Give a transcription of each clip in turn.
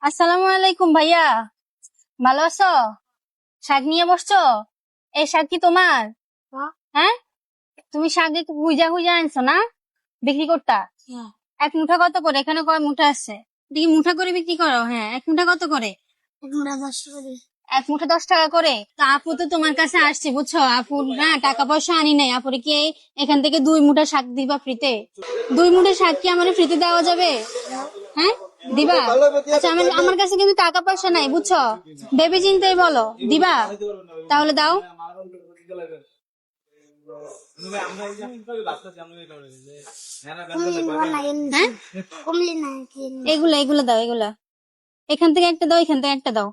আসসালামু আলাইকুম ভাইয়া, ভালো আছো? শাক নিয়ে বসছো? এই শাক কি তোমার? হ্যাঁ, তুমি শাক একটু হুইজা হুইজা আনছো না, বিক্রি করতা? এক মুঠা কত করে? এখানে কয় মুঠা আছে? দেখি মুঠা করে বিক্রি করো। হ্যাঁ, এক মুঠা কত করে? এক মুঠা 10 টাকা করে। তা আপু তো তোমার কাছে আসছে, বুঝছো? আপু না টাকা পয়সা আনি নাই। আপুরে কি এখান থেকে 2 মুঠা শাক দিবা ফ্রিতে? 2 মুঠা শাক কি আমার ফ্রিতে দেওয়া যাবে? হ্যাঁ, দিবা? আচ্ছা, আমার আমার কাছে কিন্তু টাকা পয়সা নাই, বুঝছো? ভেবে চিন্তেই বলো, দিবা? তাহলে দাও। হ্যাঁ, এগুলা এগুলা দাও, এগুলা এখান থেকে একটা দাও, এখান থেকে একটা দাও।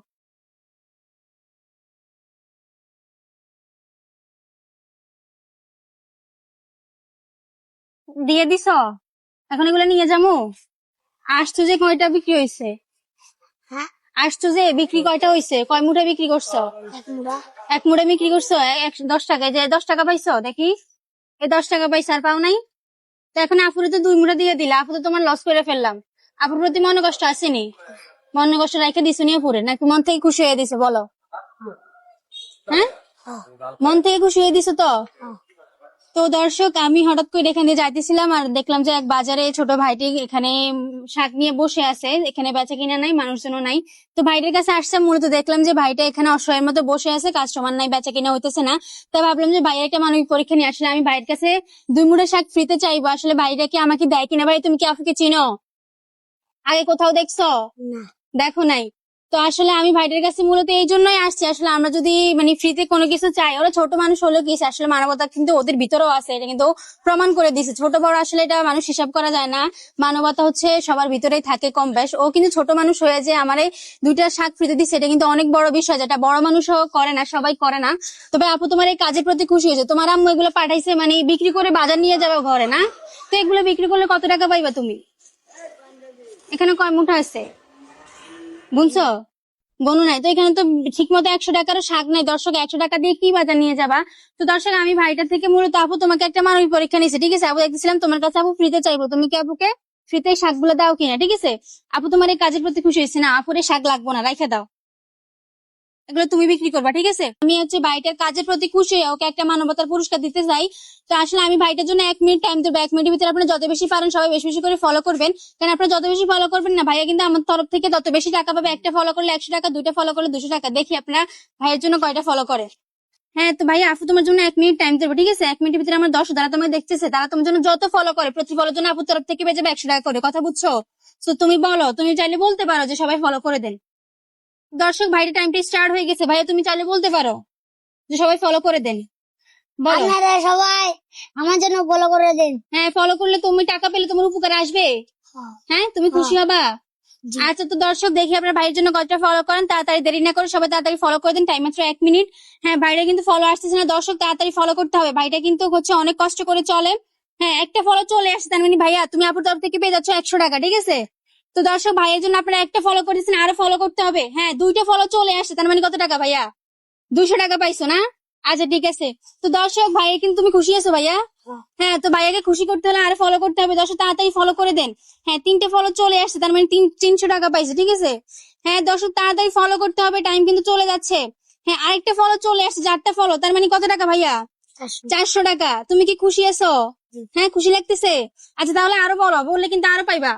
দিয়ে দিছো? এখন এগুলা নিয়ে যাবো? আসছো যে কয়টা বিক্রি হয়েছে? আসছো যে বিক্রি কয়টা হয়েছে? কয় মুঠা বিক্রি করছো? এক মুঠা বিক্রি করছো 10 টাকায়। যে 10 টাকা পাইছো দেখি, এই 10 টাকা পাইছো, আর পাও নাই? তো এখন আপুরে তো 2 মুঠা দিয়ে দিলা, আপু তো তোমার লস করে ফেললাম। আপুর প্রতি মনে কষ্ট আসেনি? মনে কষ্ট রেখে দিছো নিয়ে পুরে, নাকি মন থেকে খুশি হয়ে দিছো বলো? হ্যাঁ, মন থেকে খুশি হয়ে দিছো তো? তো দর্শক, আমি হঠাৎ করে এখানে যাইতেছিলাম আর দেখলাম যে এক বাজারে ছোট ভাইটি এখানে শাক নিয়ে বসে আছে। এখানে বেচা কিনা নাই, মানুষজনও নাই। তো ভাইটির কাছে আসছে, মূলত দেখলাম যে ভাইটা এখানে অসহায়ের মতো বসে আছে, কাস্টমার নাই, বেচা কিনা হইতেছে না। তাই ভাবলাম যে ভাইয়ের একটা মানবিক পরীক্ষা নিয়ে আসলে আমি ভাইয়ের কাছে 2 মুঠা শাক ফ্রিতে চাইবো। আসলে ভাইটা কি আমাকে দেয় কিনা? ভাই, তুমি কি আপুকে চিনো? আগে কোথাও দেখছো? দেখো নাই? তো আসলে আমি ভাইদের কাছে মূলত এই জন্যই আসছি, আসলে আমরা যদি মানে ফ্রিতে কোনো কিছু চাই, ওরা ছোট মানুষ হলেও কি আসলে মানবতা কিন্তু ওদের ভিতরেও আছে, এটা কিন্তু প্রমাণ করে দিছে। ছোট বড় আসলে এটা মানুষ হিসাব করা যায় না, মানবতা হচ্ছে সবার ভিতরেই থাকে কম বেশ। ও কিন্তু ছোট মানুষ হয়ে যে আমার এই 2টা শাক ফ্রিতে দিচ্ছে, এটা কিন্তু অনেক বড় বিষয়, যেটা বড় মানুষও করে না, সবাই করে না। তবে আপু তোমার এই কাজের প্রতি খুশি হয়েছে, তোমার আম্মু এগুলো পাঠাইছে মানে বিক্রি করে বাজার নিয়ে যাবে ঘরে, না? তো এগুলো বিক্রি করলে কত টাকা পাইবা তুমি? এখানে কয় মুঠা আছে বুঝছো? বনু নাই তো এখানে, তো ঠিক মতো 100 টাকারও শাক নাই। দর্শক, 100 টাকা দিয়ে কি বাজার নিয়ে যাবা? তো দর্শক, আমি ভাইটার থেকে মূলত আপু তোমাকে একটা মানবিক পরীক্ষা নিয়েছি, ঠিক আছে? আপু দেখতেছিলাম তোমার কাছে, আপু ফ্রিতে চাইবো, তুমি কি আপুকে ফ্রিতে শাকগুলো দাও কিনা, ঠিক আছে? আপু তোমার এই কাজের প্রতি খুশি হয়েছে না? আপুর এই শাক লাগবো না, রাইখা দাও। এগুলো তুমি বিক্রি করবা, ঠিক আছে? আমি হচ্ছে ভাইটার কাজের প্রতি খুশি হয়ে ওকে একটা মানবতার পুরস্কার দিতে চাই। তো আসলে আমি ভাইটার জন্য 1 মিনিট টাইম দেবো। 1 মিনিটের ভিতরে আপনারা যত বেশি পারেন সবাই বেশি বেশি করে ফলো করবেন, কারণ আপনারা যত বেশি ফলো করবেন না, ভাইয়া কিন্তু আমার তরফ থেকে তত বেশি টাকা পাবে। একটা ফলো করলে 100 টাকা, 2টা ফলো করলে 200 টাকা। দেখি আপনারা ভাইয়ের জন্য কয়টা ফলো করে। হ্যাঁ, তো ভাইয়া আপু তোমার জন্য 1 মিনিট টাইম দেবো, ঠিক আছে? 1 মিনিটের ভিতরে আমার 10 যারা তোমাকে দেখতেছে তারা তোমার জন্য যত ফলো করে, প্রতি ফলোর জন্য আপুর তরফ থেকে পেয়ে যাবে 100 টাকা করে। কথা বুঝছো? তো তুমি বলো, তুমি চাইলে বলতে পারো যে সবাই ফলো করে দেন। দর্শক, ভাইয়ের টাইমটা স্টার্ট হয়ে গেছে, ভাইয়া তুমি চাইলে বলতে পারো যে সবাই ফলো করে দেন। বলো। আপনারা সবাই আমার জন্য ফলো করে দিন। হ্যাঁ, ফলো করলে তুমি টাকা পেলে তোমার উপকার আসবে। হ্যাঁ, তুমি খুশি হবা? আচ্ছা, তো দর্শক, দেখি আপনার ভাইয়ের জন্য কতটা ফলো করেন। তাড়াতাড়ি দেরি না করে সবাই তাড়াতাড়ি ফলো করে দিন, টাইম মাত্র 1 মিনিট। হ্যাঁ, ভাইরা কিন্তু ফলো আসতেছে না দর্শক, তাড়াতাড়ি ফলো করতে হবে। ভাইটা কিন্তু হচ্ছে অনেক কষ্ট করে চলে। হ্যাঁ, একটা ফলো চলে আসছে, তার মানে ভাইয়া তুমি আপুর তরফ থেকে পেয়ে যাচ্ছ 100 টাকা, ঠিক আছে? তো দর্শক, ভাইয়ের জন্য আপনারা একটা ফলো করেছেন, আরো ফলো করতে হবে। হ্যাঁ, 2টা ফলো চলে আসছে, তার মানে কত টাকা ভাইয়া? 200 টাকা পাইছো না? আচ্ছা, ঠিক আছে। তো দর্শক, ভাইয়া কিন্তু তুমি খুশি আছো ভাইয়া? হ্যাঁ, তো ভাইয়াকে খুশি করতে হলে আরো ফলো করতে হবে। দর্শক, তাড়াতাড়ি ফলো করে দেন। হ্যাঁ, 3টে ফলো চলে আসছে, তার মানে 300 টাকা পাইছে, ঠিক আছে? হ্যাঁ দর্শক, তাড়াতাড়ি ফলো করতে হবে, টাইম কিন্তু চলে যাচ্ছে। হ্যাঁ, আরেকটা ফলো চলে আসছে, 4টা ফলো, তার মানে কত টাকা ভাইয়া? 400 টাকা। তুমি কি খুশি আছো? হ্যাঁ, খুশি লাগতেছে? আচ্ছা, তাহলে আরো বলো, বললে কিন্তু আরো পাইবা।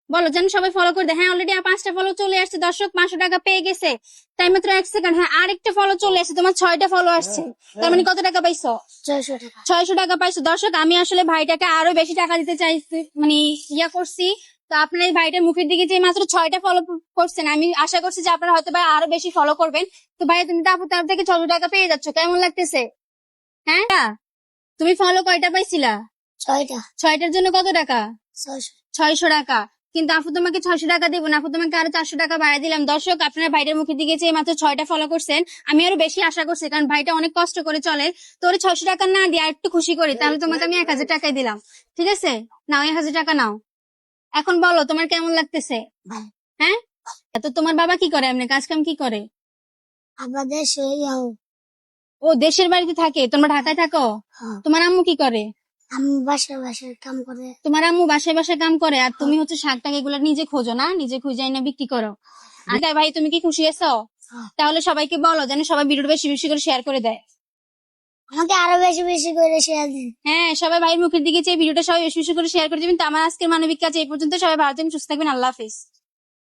বলো যেন সবাই ফলো করে দেয়। হ্যাঁ, অলরেডি 5টা ফলো চলে আসছে দর্শক, 500 টাকা পেয়ে গেছে। তাই মাত্র 1 সেকেন্ড। হ্যাঁ, আরেকটা ফলো চলে আসছে, তোমার 6টা ফলো আসছে, তার মানে কত টাকা পাইছো? 600 টাকা। 600 টাকা পাইছো। দর্শক, আমি আসলে ভাইটাকে আরো বেশি টাকা দিতে চাইছি, মানে ইয়া করছি। তো আপনার এই ভাইটার মুখের দিকে যে মাত্র 6টা ফলো করছেন, আমি আশা করছি যে আপনারা হয়তো বা আরো বেশি ফলো করবেন। তো ভাইয়া, তুমি তো আপুর তরফ থেকে 600 টাকা পেয়ে যাচ্ছ, কেমন লাগতেছে? হ্যাঁ, তুমি ফলো কয়টা পাইছিলা? 6টা। 6টার জন্য কত টাকা? 600। 600 টাকা। কিন্তু আপু তোমাকে 600 টাকা দিব না, আপু তোমাকে আরো 400 টাকা বাড়াই দিলাম। দর্শক, আপনার ভাইটার মুখের দিকে চেয়ে মাত্র 6টা ফলো করছেন, আমি আরো বেশি আশা করছি, কারণ ভাইটা অনেক কষ্ট করে চলে। তোর 600 টাকা না দিয়ে আর একটু খুশি করি, তাহলে তোমাকে আমি 1000 টাকাই দিলাম, ঠিক আছে? নাও, 1000 টাকা নাও। এখন বলো তোমার কেমন লাগতেছে? ভালো। হ্যাঁ, তো তোমার বাবা কি করে, এমনি কাজ কাম কি করে? আমাদের সেই ও দেশের বাড়িতে থাকে, তোমরা ঢাকায় থাকো? তোমার আম্মু কি করে? আমি বাসায় বাসায় কাম করে। তোমার আম্মু বাসায় বাসায় কাম করে আর তুমি হচ্ছে শাক টাক এগুলো নিজে খোঁজো না, নিজে খুঁজে এনে বিক্রি করো। আর তাই ভাই তুমি কি খুশি আছো? হ্যাঁ। তাহলে সবাইকে বলো যেন সবাই ভিডিওটা বেশি বেশি করে শেয়ার করে দেয়। আমাকে আরো বেশি বেশি করে শেয়ার দিন। হ্যাঁ, সবাই ভাইয়ের মুখের দিকে চেয়ে ভিডিওটা সবাই বেশি বেশি করে শেয়ার করে দিবেন। তো আমার আজকের মানবিক কাজ এই পর্যন্ত। সবাই ভালো থাকবেন, সুস্থ থাকবেন। আল্লাহ হাফিজ।